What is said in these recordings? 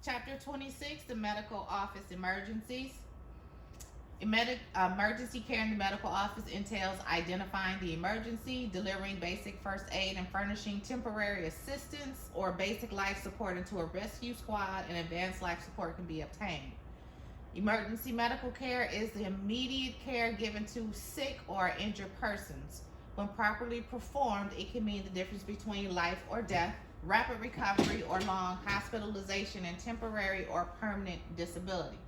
Chapter 26, the medical office emergencies. Emergency care in the medical office entails identifying the emergency, delivering basic first aid, and furnishing temporary assistance or basic life support until a rescue squad and advanced life support can be obtained. Emergency medical care is the immediate care given to sick or injured persons. When properly performed, it can mean the difference between life or death, rapid recovery or long hospitalization, and temporary or permanent disability.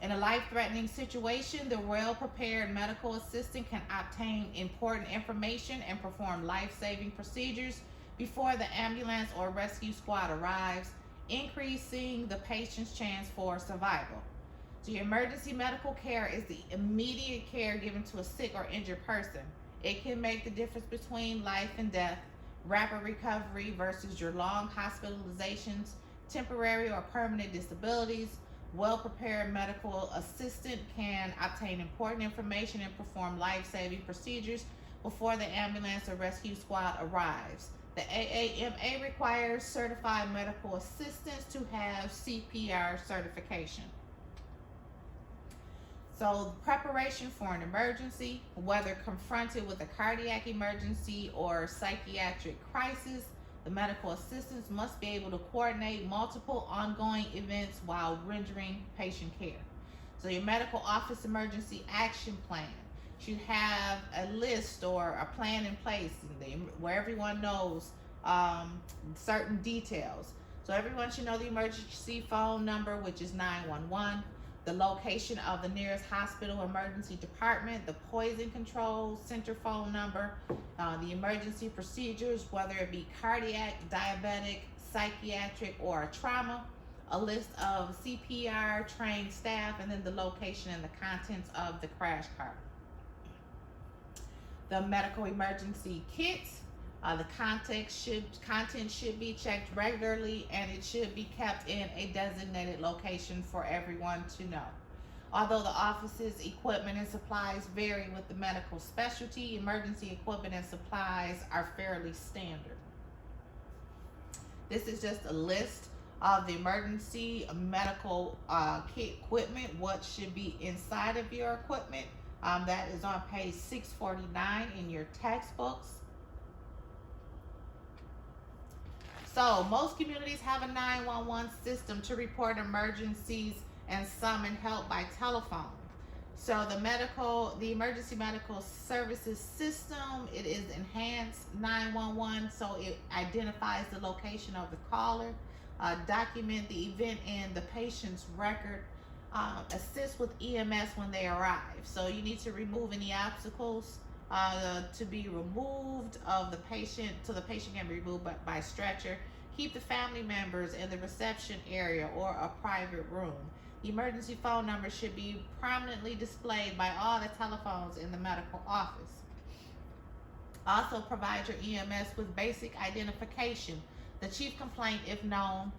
In a life-threatening situation, the well-prepared medical assistant can obtain important information and perform life-saving procedures before the ambulance or rescue squad arrives, increasing the patient's chance for survival. So your emergency medical care is the immediate care given to a sick or injured person. It can make the difference between life and death, rapid recovery versus your long hospitalizations, temporary or permanent disabilities. Well-prepared medical assistant can obtain important information and perform life-saving procedures before the ambulance or rescue squad arrives. The AAMA requires certified medical assistants to have CPR certification. So, preparation for an emergency, whether confronted with a cardiac emergency or psychiatric crisis, the medical assistants must be able to coordinate multiple ongoing events while rendering patient care. So your medical office emergency action plan should have a list or a plan in place where everyone knows certain details. So everyone should know the emergency phone number, which is 911, the location of the nearest hospital emergency department, the poison control center phone number, the emergency procedures, whether it be cardiac, diabetic, psychiatric, or trauma, a list of CPR trained staff, and then the location and the contents of the crash cart. The medical emergency kit, the content should be checked regularly, and it should be kept in a designated location for everyone to know. Although the office's equipment and supplies vary with the medical specialty, emergency equipment and supplies are fairly standard. This is just a list of the emergency medical kit equipment, what should be inside of your equipment. That is on page 649 in your textbooks. So most communities have a 911 system to report emergencies and summon help by telephone. So the emergency medical services system, it is enhanced 911, so it identifies the location of the caller, document the event in the patient's record, assist with EMS when they arrive. So you need to remove any obstacles to be removed of the patient, so the patient can be removed by stretcher. Keep the family members in the reception area or a private room. The emergency phone number should be prominently displayed by all the telephones in the medical office. Also provide your EMS with basic identification, the chief complaint if known,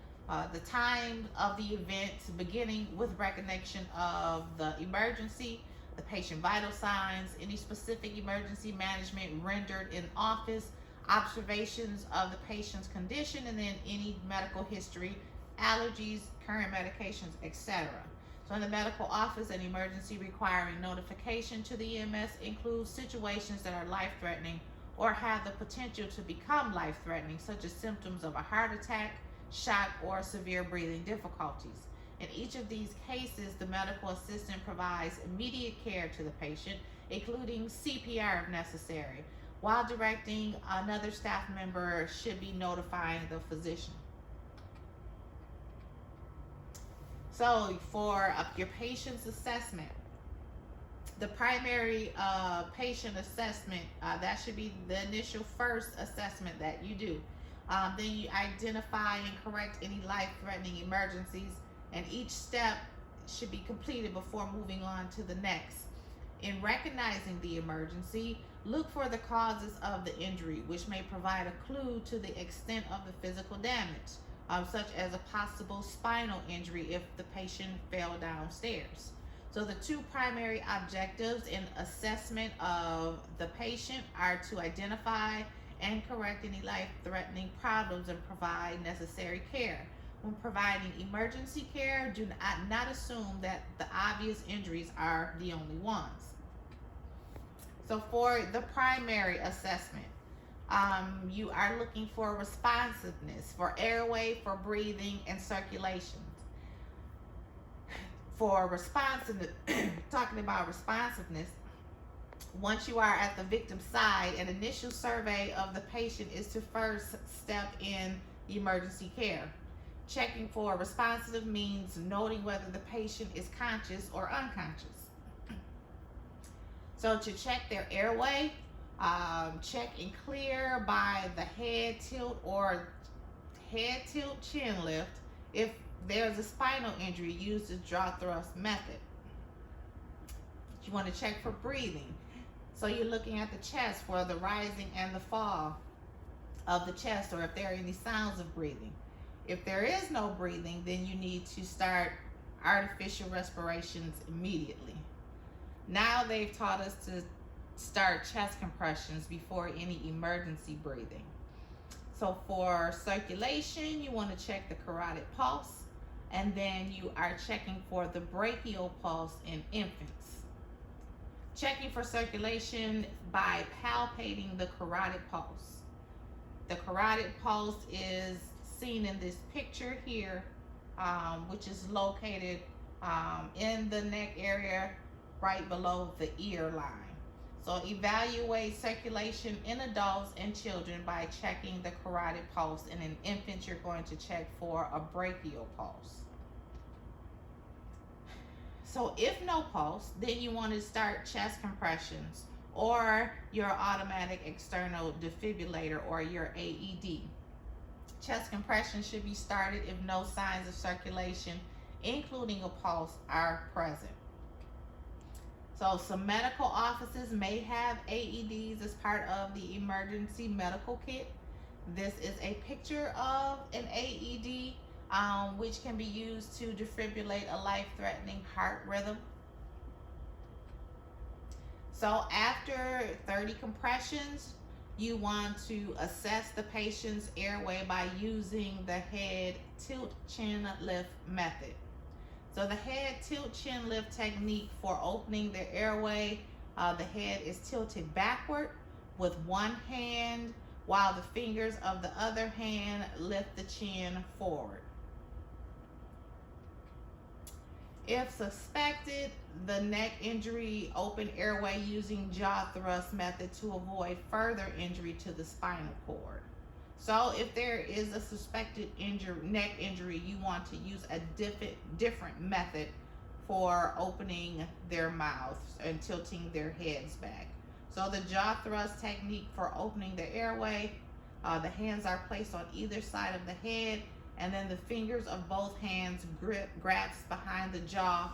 the time of the event beginning with recognition of the emergency, the patient vital signs, any specific emergency management rendered in office, observations of the patient's condition, and then any medical history, allergies, current medications, etc. So in the medical office, an emergency requiring notification to the EMS includes situations that are life-threatening or have the potential to become life-threatening, such as symptoms of a heart attack, shock, or severe breathing difficulties. In each of these cases, the medical assistant provides immediate care to the patient, including CPR if necessary, while directing another staff member should be notifying the physician. So for your patient's assessment, the primary patient assessment, that should be the initial first assessment that you do. Then you identify and correct any life-threatening emergencies, and each step should be completed before moving on to the next. In recognizing the emergency, look for the causes of the injury, which may provide a clue to the extent of the physical damage, such as a possible spinal injury if the patient fell downstairs. So the two primary objectives in assessment of the patient are to identify and correct any life-threatening problems and provide necessary care. when providing emergency care, do not assume that the obvious injuries are the only ones. So for the primary assessment, you are looking for responsiveness, for airway, for breathing, and circulation. For responsiveness, talking about responsiveness, once you are at the victim's side, an initial survey of the patient is to first step in emergency care. Checking for responsive means noting whether the patient is conscious or unconscious. So to check their airway, check and clear by the head tilt or head tilt chin lift. If there's a spinal injury, use the jaw thrust method. You want to check for breathing. So you're looking at the chest for the rising and the fall of the chest, or if there are any sounds of breathing. If there is no breathing, then you need to start artificial respirations immediately. Now they've taught us to start chest compressions before any emergency breathing. So for circulation, you want to check the carotid pulse, and then you are checking for the brachial pulse in infants. Checking for circulation by palpating the carotid pulse. The carotid pulse is seen in this picture here, which is located in the neck area right below the ear line. So evaluate circulation in adults and children by checking the carotid pulse, and in infants you're going to check for a brachial pulse. So if no pulse, then you want to start chest compressions or your automatic external defibrillator or your AED. Chest compression should be started if no signs of circulation, including a pulse, are present. So some medical offices may have AEDs as part of the emergency medical kit. This is a picture of an AED, which can be used to defibrillate a life-threatening heart rhythm. So after 30 compressions, you want to assess the patient's airway by using the head tilt chin lift method. So the head tilt chin lift technique for opening the airway, the head is tilted backward with one hand while the fingers of the other hand lift the chin forward. If suspected, the neck injury, open airway using jaw thrust method to avoid further injury to the spinal cord. So if there is a suspected neck injury, you want to use a different method for opening their mouths and tilting their heads back. So the jaw thrust technique for opening the airway, the hands are placed on either side of the head, and then the fingers of both hands grasp behind the jaw,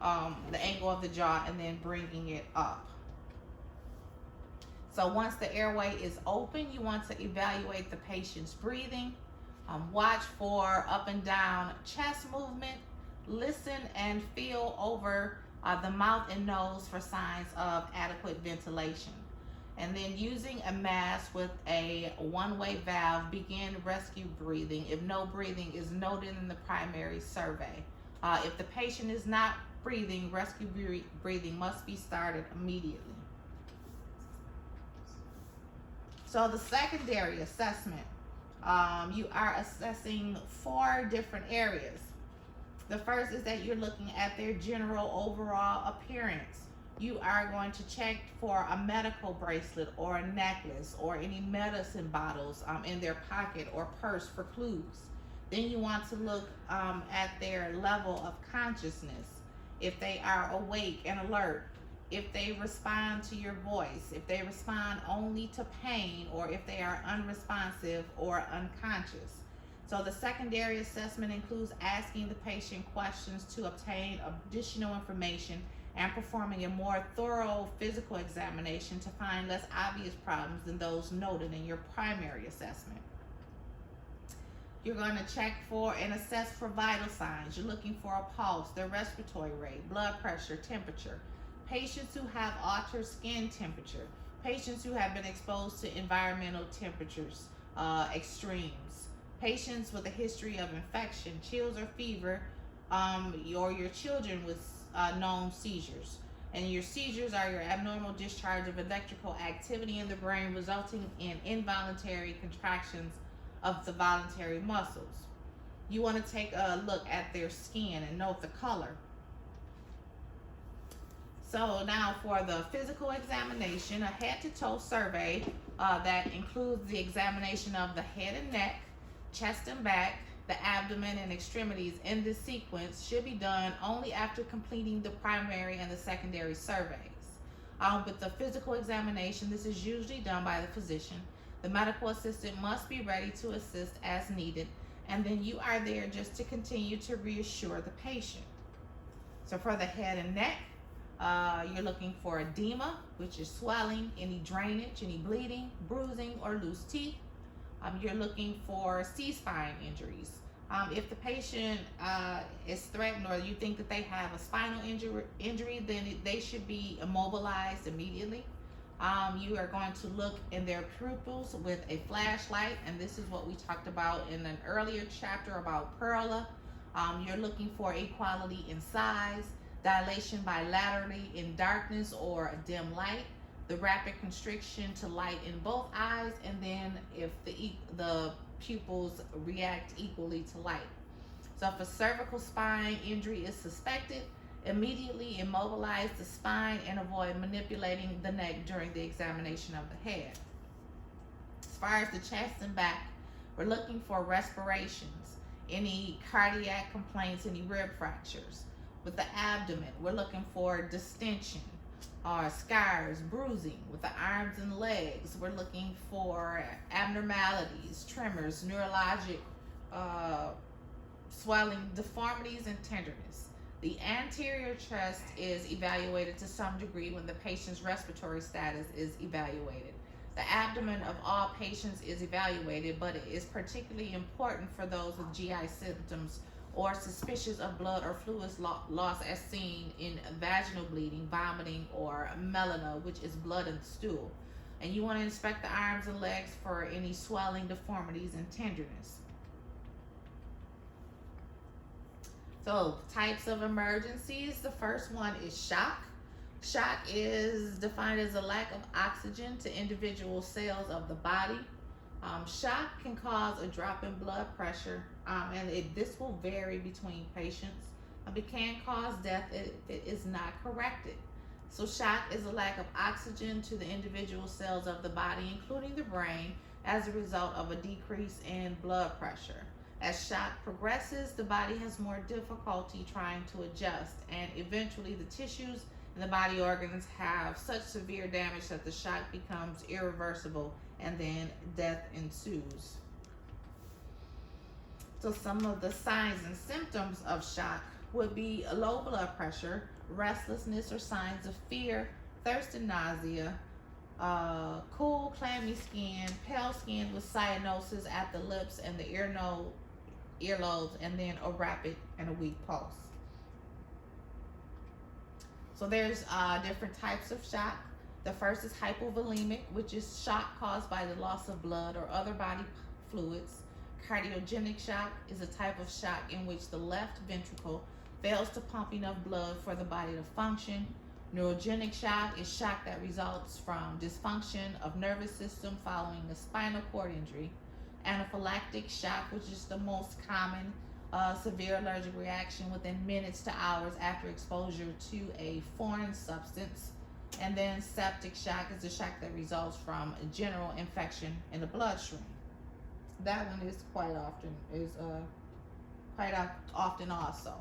the angle of the jaw, and then bringing it up. So once the airway is open, you want to evaluate the patient's breathing. Watch for up and down chest movement. Listen and feel over the mouth and nose for signs of adequate ventilation. And then using a mask with a one-way valve, begin rescue breathing if no breathing is noted in the primary survey. If the patient is not breathing, rescue breathing must be started immediately. So the secondary assessment, you are assessing 4 different areas. The first is that you're looking at their general overall appearance. You are going to check for a medical bracelet or a necklace or any medicine bottles in their pocket or purse for clues. Then you want to look at their level of consciousness, if they are awake and alert, if they respond to your voice, if they respond only to pain, or if they are unresponsive or unconscious. So the secondary assessment includes asking the patient questions to obtain additional information and performing a more thorough physical examination to find less obvious problems than those noted in your primary assessment. You're going to check for and assess for vital signs. You're looking for a pulse, their respiratory rate, blood pressure, temperature. Patients who have altered skin temperature, patients who have been exposed to environmental temperatures, extremes, Patients with a history of infection, chills, or fever, or your children with known seizures. And your seizures are your abnormal discharge of electrical activity in the brain resulting in involuntary contractions of the voluntary muscles. You want to take a look at their skin and note the color. So now for the physical examination, a head-to-toe survey that includes the examination of the head and neck, chest and back, the abdomen, and extremities in this sequence should be done only after completing the primary and the secondary surveys. With the physical examination, this is usually done by the physician. The medical assistant must be ready to assist as needed, and then you are there just to continue to reassure the patient. So for the head and neck, you're looking for edema, which is swelling, any drainage, any bleeding, bruising, or loose teeth. You're looking for C-spine injuries. If the patient is threatened or you think that they have a spinal injury, then they should be immobilized immediately. You are going to look in their pupils with a flashlight, and this is what we talked about in an earlier chapter about Perla. You're looking for equality in size, dilation bilaterally in darkness or a dim light, the rapid constriction to light in both eyes, and then if the pupils react equally to light. So if a cervical spine injury is suspected, immediately immobilize the spine and avoid manipulating the neck during the examination of the head. As far as the chest and back, we're looking for respirations, any cardiac complaints, any rib fractures. With the abdomen, we're looking for distension, scars, bruising. With the arms and legs, we're looking for abnormalities, tremors, neurologic swelling, deformities, and tenderness. The anterior chest is evaluated to some degree when the patient's respiratory status is evaluated. The abdomen of all patients is evaluated, but it is particularly important for those with GI symptoms or suspicious of blood or fluids loss as seen in vaginal bleeding, vomiting, or melena, which is blood in the stool. And you want to inspect the arms and legs for any swelling, deformities, and tenderness. So, types of emergencies. The first one is shock. Shock is defined as a lack of oxygen to individual cells of the body. Shock can cause a drop in blood pressure, and this will vary between patients. It can cause death if it is not corrected. So shock is a lack of oxygen to the individual cells of the body, including the brain, as a result of a decrease in blood pressure. As shock progresses, the body has more difficulty trying to adjust, and eventually the tissues and the body organs have such severe damage that the shock becomes irreversible, and then death ensues. So some of the signs and symptoms of shock would be low blood pressure, restlessness or signs of fear, thirst and nausea, cool, clammy skin, pale skin with cyanosis at the lips and the earlobes, and then a rapid and a weak pulse. So there's different types of shock. The first is hypovolemic, which is shock caused by the loss of blood or other body fluids. Cardiogenic shock is a type of shock in which the left ventricle fails to pump enough blood for the body to function. Neurogenic shock is shock that results from dysfunction of nervous system following a spinal cord injury. Anaphylactic shock, which is the most common severe allergic reaction within minutes to hours after exposure to a foreign substance. And then septic shock is the shock that results from a general infection in the bloodstream. That one is quite often also.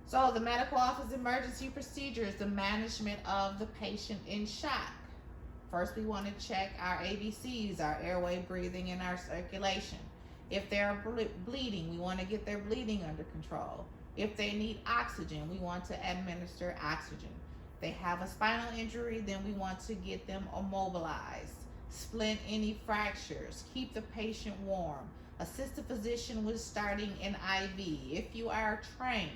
So the medical office emergency procedures, the management of the patient in shock. First, we want to check our ABCs, our airway, breathing, and our circulation. If they're bleeding, we want to get their bleeding under control. If they need oxygen, we want to administer oxygen. If they have a spinal injury, then we want to get them immobilized. Splint any fractures. Keep the patient warm. Assist the physician with starting an IV if you are trained.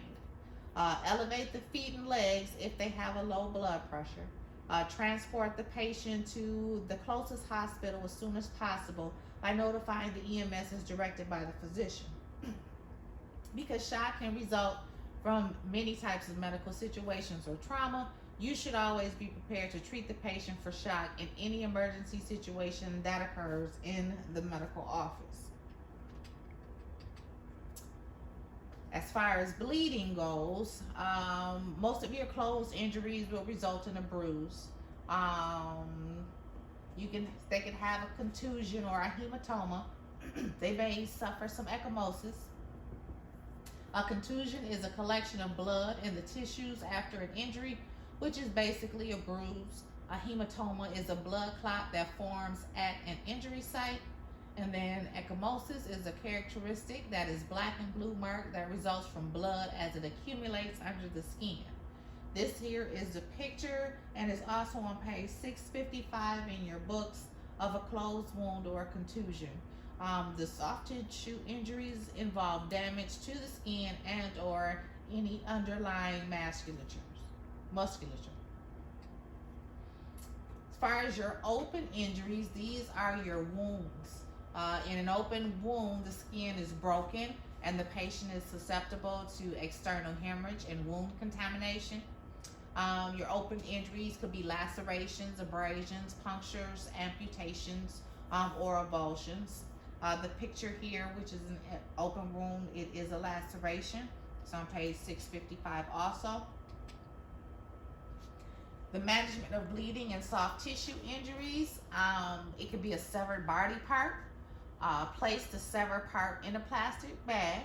Elevate the feet and legs if they have a low blood pressure. Transport the patient to the closest hospital as soon as possible by notifying the EMS as directed by the physician. Because shock can result from many types of medical situations or trauma, you should always be prepared to treat the patient for shock in any emergency situation that occurs in the medical office. As far as bleeding goes, most of your closed injuries will result in a bruise. They can have a contusion or a hematoma. They may suffer some ecchymosis. A contusion is a collection of blood in the tissues after an injury, which is basically a bruise. A hematoma is a blood clot that forms at an injury site. And then ecchymosis is a characteristic that is black and blue mark that results from blood as it accumulates under the skin. This here is the picture and is also on page 655 in your books of a closed wound or a contusion. The soft tissue injuries involve damage to the skin and or any underlying musculature. As far as your open injuries, these are your wounds. In an open wound, the skin is broken and the patient is susceptible to external hemorrhage and wound contamination. Your open injuries could be lacerations, abrasions, punctures, amputations, or avulsions. The picture here, which is an open wound, it is a laceration. It's on page 655 also. The management of bleeding and soft tissue injuries, it could be a severed body part. Place the severed part in a plastic bag,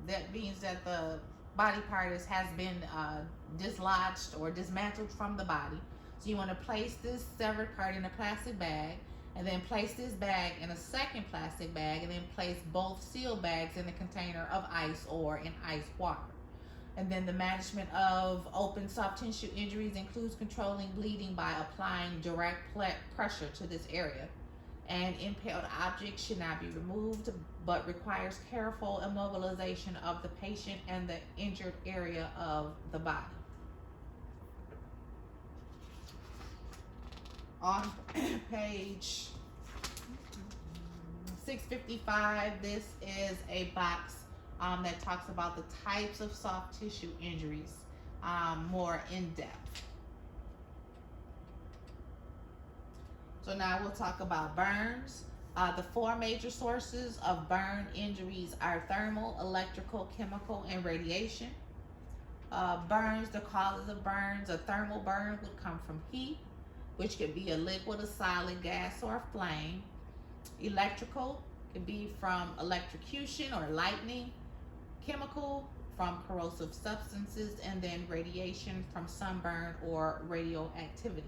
that means that the body part has been dislodged or dismantled from the body. So you want to place this severed part in a plastic bag, and then place this bag in a second plastic bag, and then place both sealed bags in a container of ice or in ice water. And then the management of open soft tissue injuries includes controlling bleeding by applying direct pressure to this area. And impaled objects should not be removed, but requires careful immobilization of the patient and the injured area of the body. On page 655, this is a box that talks about the types of soft tissue injuries more in depth. So now we'll talk about burns. The four major sources of burn injuries are thermal, electrical, chemical, and radiation. Burns, the causes of burns, a thermal burn would come from heat, which could be a liquid, a solid, gas, or a flame. Electrical could be from electrocution or lightning. Chemical, from corrosive substances, and then radiation from sunburn or radioactivity.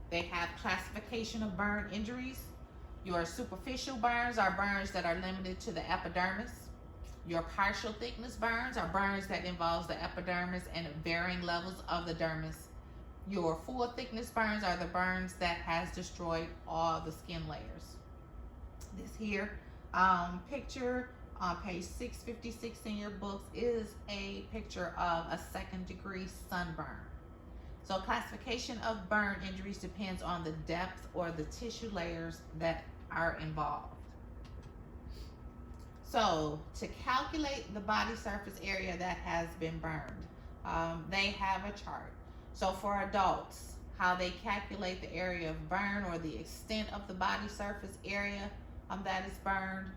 They have classification of burn injuries. Your superficial burns are burns that are limited to the epidermis. Your partial thickness burns are burns that involves the epidermis and varying levels of the dermis. Your full thickness burns are the burns that has destroyed all the skin layers. This here picture on page 656 in your books is a picture of a second-degree sunburn. So classification of burn injuries depends on the depth or the tissue layers that are involved. So to calculate the body surface area that has been burned, they have a chart. So for adults, how they calculate the area of burn or the extent of the body surface area that is burned,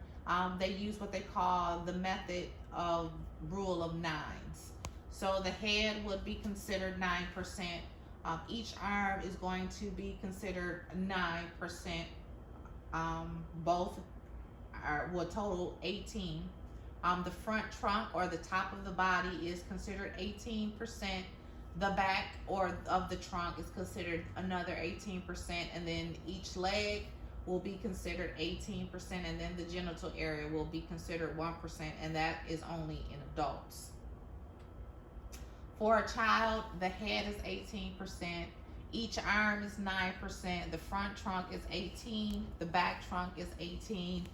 they use what they call the method of rule of nines. So the head would be considered 9%. Each arm is going to be considered 9%. Both will total 18. The front trunk or the top of the body is considered 18%. The back or of the trunk is considered another 18%, and then each leg will be considered 18%, and then the genital area will be considered 1%, and that is only in adults. For a child, the head is 18%, each arm is 9%, the front trunk is 18%, the back trunk is 18%,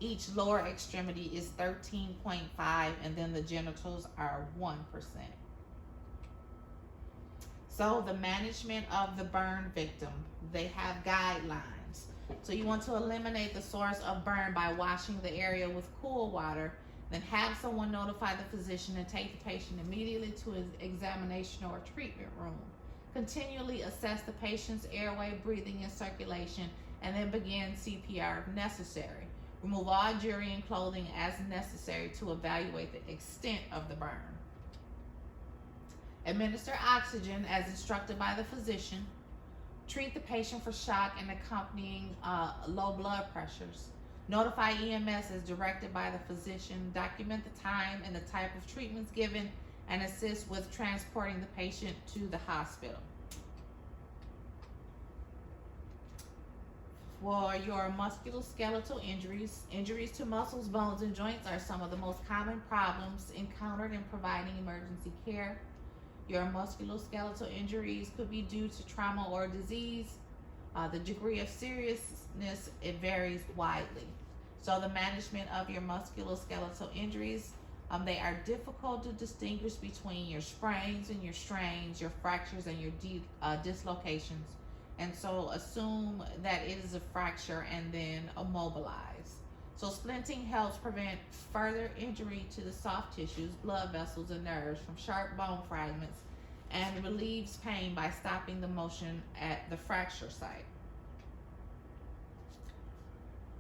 each lower extremity is 13.5%, and then the genitals are 1%. So the management of the burn victim, they have guidelines. So you want to eliminate the source of burn by washing the area with cool water. Then have someone notify the physician and take the patient immediately to his examination or treatment room. Continually assess the patient's airway, breathing, and circulation, and then begin CPR if necessary. Remove all jewelry and clothing as necessary to evaluate the extent of the burn. Administer oxygen as instructed by the physician. Treat the patient for shock and accompanying low blood pressures. Notify EMS as directed by the physician. Document the time and the type of treatments given, and assist with transporting the patient to the hospital. For your musculoskeletal injuries, injuries to muscles, bones, and joints are some of the most common problems encountered in providing emergency care. Your musculoskeletal injuries could be due to trauma or disease. The degree of seriousness, it varies widely. So the management of your musculoskeletal injuries, they are difficult to distinguish between your sprains and your strains, your fractures and your dislocations. And so assume that it is a fracture and then immobilize. So splinting helps prevent further injury to the soft tissues, blood vessels, and nerves from sharp bone fragments, and relieves pain by stopping the motion at the fracture site.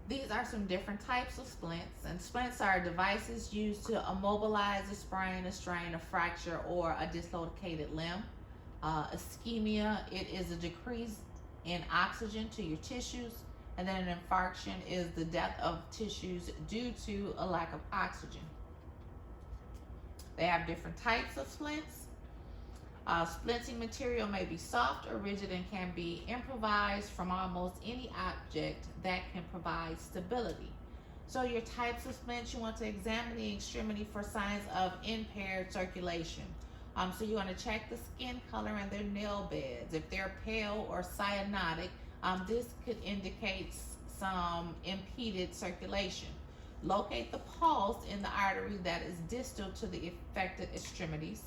These are some different types of splints, and splints are devices used to immobilize a sprain, a strain, a fracture, or a dislocated limb. Ischemia, it is a decrease in oxygen to your tissues, and then an infarction is the death of tissues due to a lack of oxygen. They have different types of splints. Splinting material may be soft or rigid and can be improvised from almost any object that can provide stability. So your types of splints, you want to examine the extremity for signs of impaired circulation. So you want to check the skin color and their nail beds. If they're pale or cyanotic, this could indicate some impeded circulation. Locate the pulse in the artery that is distal to the affected extremities.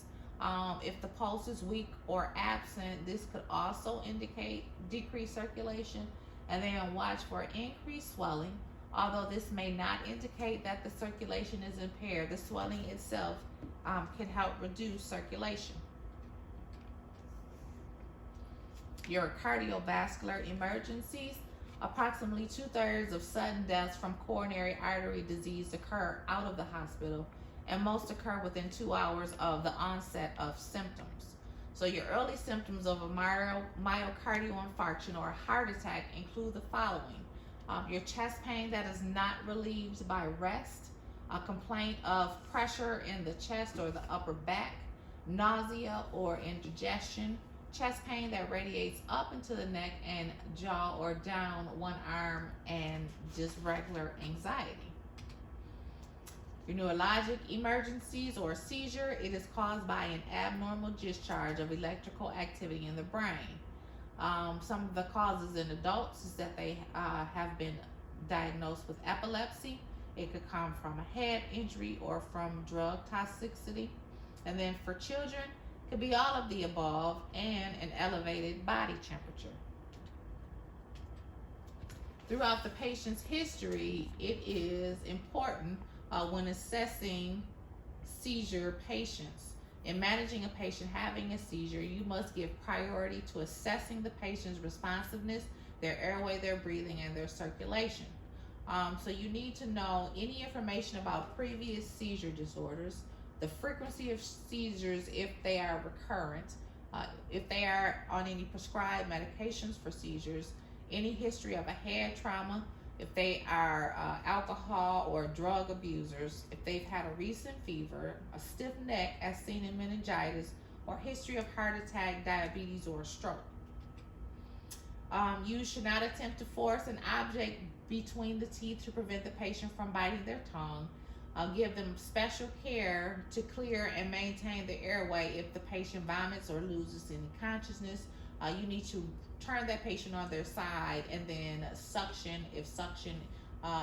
If the pulse is weak or absent, this could also indicate decreased circulation. And then watch for increased swelling. Although this may not indicate that the circulation is impaired, the swelling itself can help reduce circulation. Your cardiovascular emergencies, approximately 2/3 of sudden deaths from coronary artery disease occur out of the hospital, and most occur within 2 hours of the onset of symptoms. So your early symptoms of a myocardial infarction or a heart attack include the following. Your chest pain that is not relieved by rest, a complaint of pressure in the chest or the upper back, nausea or indigestion, chest pain that radiates up into the neck and jaw or down one arm, and just regular anxiety. Your neurologic emergencies or seizure, it is caused by an abnormal discharge of electrical activity in the brain. Some of the causes in adults is that they have been diagnosed with epilepsy. It could come from a head injury or from drug toxicity. And then for children, it could be all of the above and an elevated body temperature. Throughout the patient's history, it is important when assessing seizure patients. In managing a patient having a seizure, you must give priority to assessing the patient's responsiveness, their airway, their breathing, and their circulation. So you need to know any information about previous seizure disorders, the frequency of seizures if they are recurrent, if they are on any prescribed medications for seizures, any history of a head trauma, if they are alcohol or drug abusers, if they've had a recent fever, a stiff neck as seen in meningitis, or history of heart attack, diabetes, or a stroke. You should not attempt to force an object between the teeth to prevent the patient from biting their tongue. Give them special care to clear and maintain the airway if the patient vomits or loses any consciousness. You need to turn that patient on their side and then suction if suction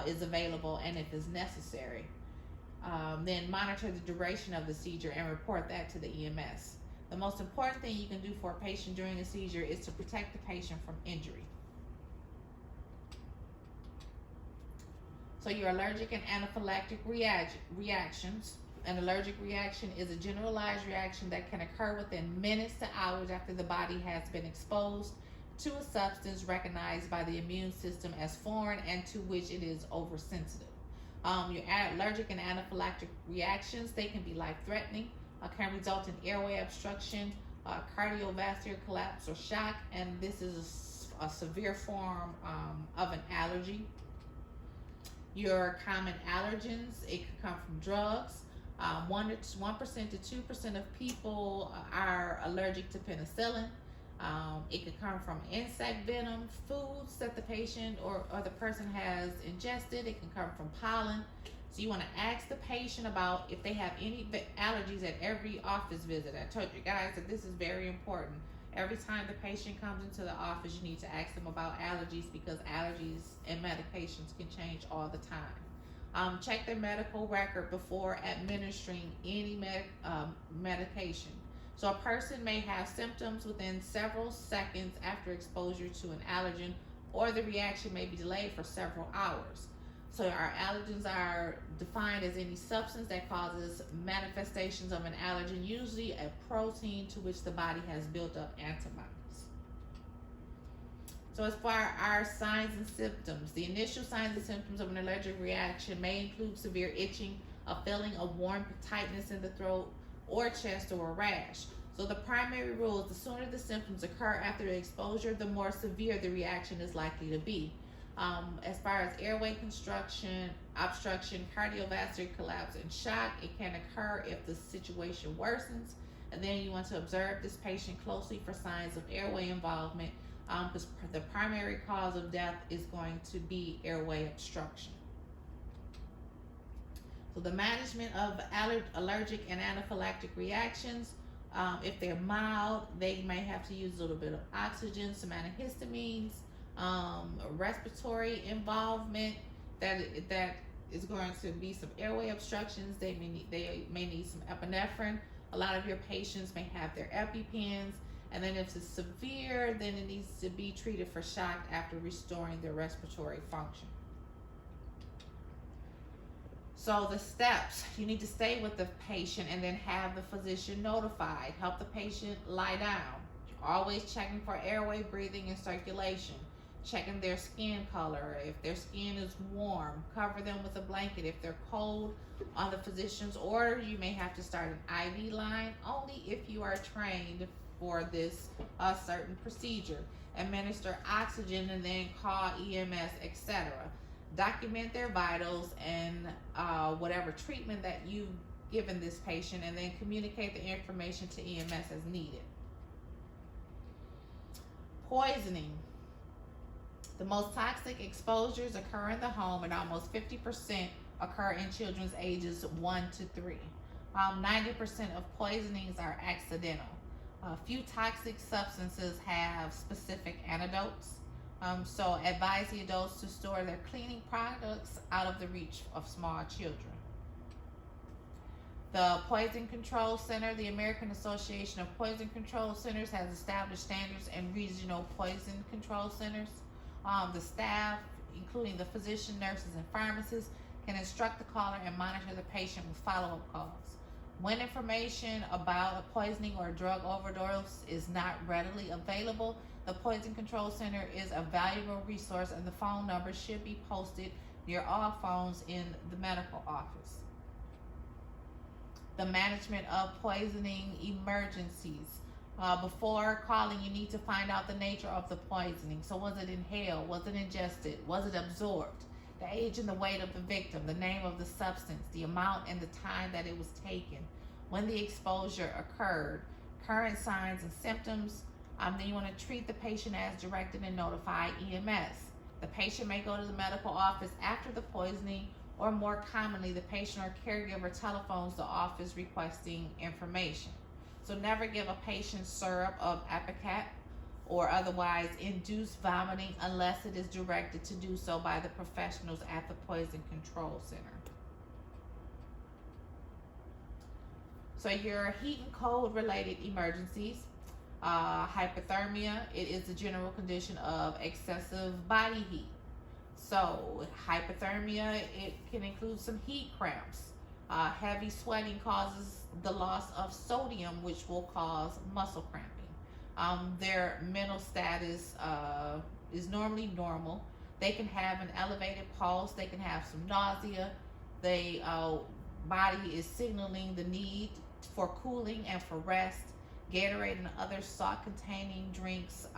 is available and if it's necessary. Then monitor the duration of the seizure and report that to the EMS. The most important thing you can do for a patient during a seizure is to protect the patient from injury. So your allergic and anaphylactic reactions. An allergic reaction is a generalized reaction that can occur within minutes to hours after the body has been exposed to a substance recognized by the immune system as foreign and to which it is oversensitive. Your allergic and anaphylactic reactions, they can be life-threatening, can result in airway obstruction, cardiovascular collapse or shock, and this is a severe form of an allergy. Your common allergens, it could come from drugs. 1% to 2% of people are allergic to penicillin. It could come from insect venom, foods that the patient or the person has ingested. It can come from pollen. So you want to ask the patient about if they have any allergies at every office visit. I told you guys that this is very important. Every time the patient comes into the office, you need to ask them about allergies because allergies and medications can change all the time. Check their medical record before administering any medication. So a person may have symptoms within several seconds after exposure to an allergen, or the reaction may be delayed for several hours. So our allergens are defined as any substance that causes manifestations of an allergen, usually a protein to which the body has built up antibodies. So as far as our signs and symptoms, the initial signs and symptoms of an allergic reaction may include severe itching, a feeling of warm tightness in the throat or chest, or a rash. So the primary rule is the sooner the symptoms occur after the exposure, the more severe the reaction is likely to be. As far as airway obstruction, cardiovascular collapse, and shock, it can occur if the situation worsens. And then you want to observe this patient closely for signs of airway involvement, because the primary cause of death is going to be airway obstruction. So the management of allergic and anaphylactic reactions, if they're mild, they may have to use a little bit of oxygen, some antihistamines, respiratory involvement, that is going to be some airway obstructions. They may need some epinephrine. A lot of your patients may have their EpiPens, and then if it's severe, then it needs to be treated for shock after restoring their respiratory function. So the steps, you need to stay with the patient and then have the physician notified. Help the patient lie down. Always checking for airway, breathing, and circulation. Checking their skin color. If their skin is warm, cover them with a blanket. If they're cold, on the physician's order, you may have to start an IV line only if you are trained for this certain procedure. Administer oxygen and then call EMS, etc. Document their vitals and whatever treatment that you've given this patient, and then communicate the information to EMS as needed. Poisoning. The most toxic exposures occur in the home, and almost 50% occur in children's ages 1 to 3. 90% of poisonings are accidental. Few toxic substances have specific antidotes. So advise the adults to store their cleaning products out of the reach of small children. The Poison Control Center, the American Association of Poison Control Centers, has established standards in regional poison control centers. The staff, including the physician, nurses, and pharmacists, can instruct the caller and monitor the patient with follow-up calls. When information about a poisoning or a drug overdose is not readily available, the Poison Control Center is a valuable resource, and the phone number should be posted near all phones in the medical office. The management of poisoning emergencies. Before calling, you need to find out the nature of the poisoning. So was it inhaled? Was it ingested? Was it absorbed? The age and the weight of the victim, the name of the substance, the amount and the time that it was taken, when the exposure occurred, current signs and symptoms. Then you want to treat the patient as directed and notify EMS. The patient may go to the medical office after the poisoning, or more commonly, the patient or caregiver telephones the office requesting information. So never give a patient syrup of Apicat or otherwise induce vomiting unless it is directed to do so by the professionals at the Poison Control Center. So your heat and cold related emergencies. Hypothermia, it is the general condition of excessive body heat. So hypothermia, it can include some heat cramps. Heavy sweating causes the loss of sodium, which will cause muscle cramping. Their mental status is normally normal. They can have an elevated pulse. They can have some nausea. They body is signaling the need for cooling and for rest. Gatorade and other salt-containing drinks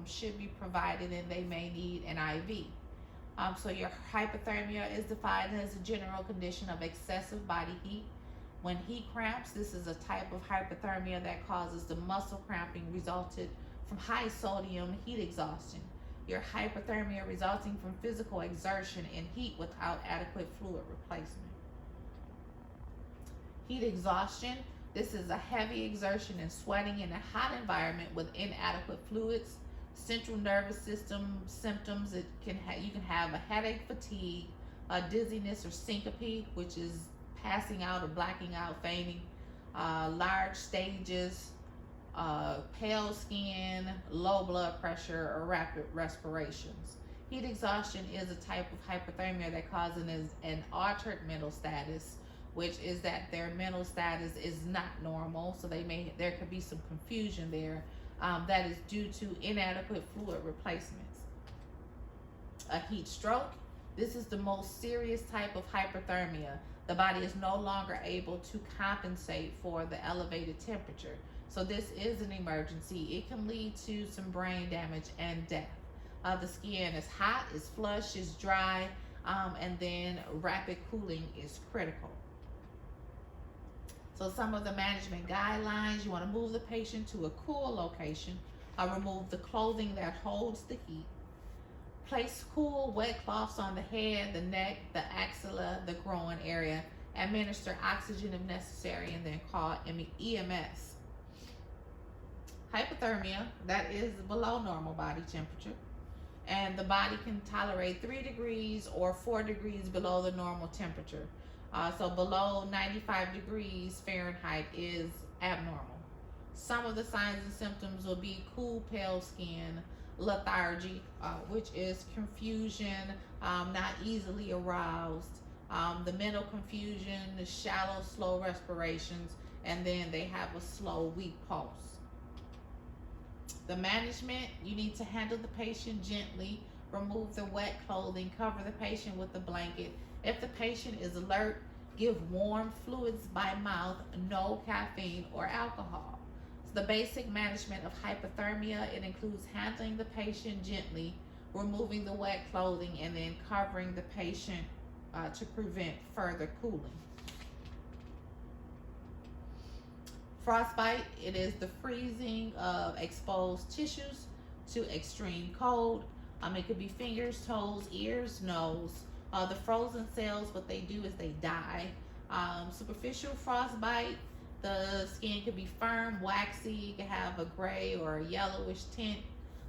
should be provided, and they may need an IV. So your hypothermia is defined as a general condition of excessive body heat. When heat cramps, this is a type of hypothermia that causes the muscle cramping resulted from high sodium heat exhaustion. Your hypothermia resulting from physical exertion and heat without adequate fluid replacement. Heat exhaustion, this is a heavy exertion and sweating in a hot environment with inadequate fluids. Central nervous system symptoms, you can have a headache, fatigue, dizziness or syncope, which is passing out or blacking out, fainting, large stages, pale skin, low blood pressure, or rapid respirations. Heat exhaustion is a type of hypothermia that causes an altered mental status, which is that their mental status is not normal, so there could be some confusion there. That is due to inadequate fluid replacements. A heat stroke, this is the most serious type of hypothermia. The body is no longer able to compensate for the elevated temperature. So this is an emergency. It can lead to some brain damage and death. The skin is hot, is flushed, is dry, and then rapid cooling is critical. So some of the management guidelines: you want to move the patient to a cool location, remove the clothing that holds the heat, place cool wet cloths on the head, the neck, the axilla, the groin area, administer oxygen if necessary, and then call EMS. Hypothermia, that is below normal body temperature, and the body can tolerate 3 degrees or 4 degrees below the normal temperature. So below 95 degrees Fahrenheit is abnormal. Some of the signs and symptoms will be cool, pale skin, lethargy, which is confusion, not easily aroused, the mental confusion, the shallow, slow respirations, and then they have a slow, weak pulse. The management: you need to handle the patient gently, remove the wet clothing, cover the patient with a blanket. If the patient is alert, give warm fluids by mouth, no caffeine or alcohol. So the basic management of hypothermia, it includes handling the patient gently, removing the wet clothing, and then covering the patient to prevent further cooling. Frostbite, it is the freezing of exposed tissues to extreme cold. It could be fingers, toes, ears, nose. The frozen cells, what they do is they die. Superficial frostbite, the skin can be firm, waxy, you can have a gray or a yellowish tint.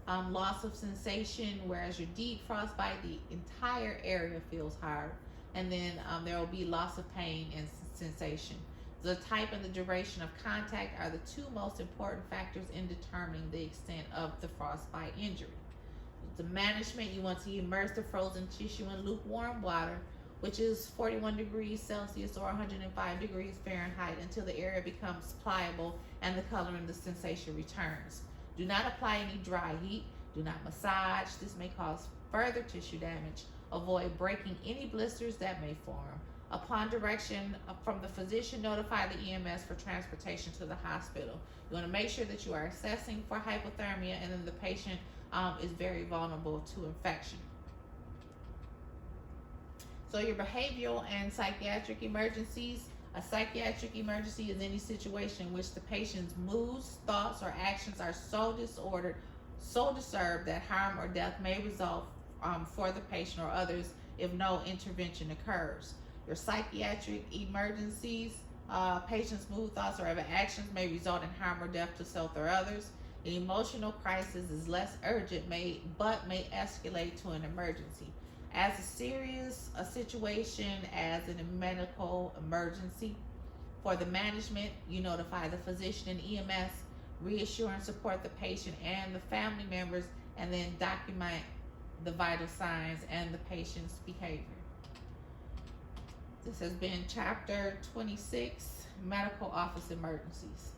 Loss of sensation, whereas your deep frostbite, the entire area feels hard. And then there will be loss of pain and sensation. The type and the duration of contact are the two most important factors in determining the extent of the frostbite injury. The management: you want to immerse the frozen tissue in lukewarm water, which is 41 degrees Celsius or 105 degrees Fahrenheit, until the area becomes pliable and the color and the sensation returns. Do not apply any dry heat. Do not massage. This may cause further tissue damage. Avoid breaking any blisters that may form. Upon direction from the physician, notify the EMS for transportation to the hospital. You want to make sure that you are assessing for hypothermia, and then the patient is very vulnerable to infection. So your behavioral and psychiatric emergencies: a psychiatric emergency is any situation in which the patient's moods, thoughts, or actions are so disordered, so disturbed that harm or death may result for the patient or others if no intervention occurs. Your psychiatric emergencies: patient's mood, thoughts, or other actions may result in harm or death to self or others. An emotional crisis is less urgent, but may escalate to an emergency. As serious a situation as a medical emergency. For the management, you notify the physician and EMS, reassure and support the patient and the family members, and then document the vital signs and the patient's behavior. This has been Chapter 26, Medical Office Emergencies.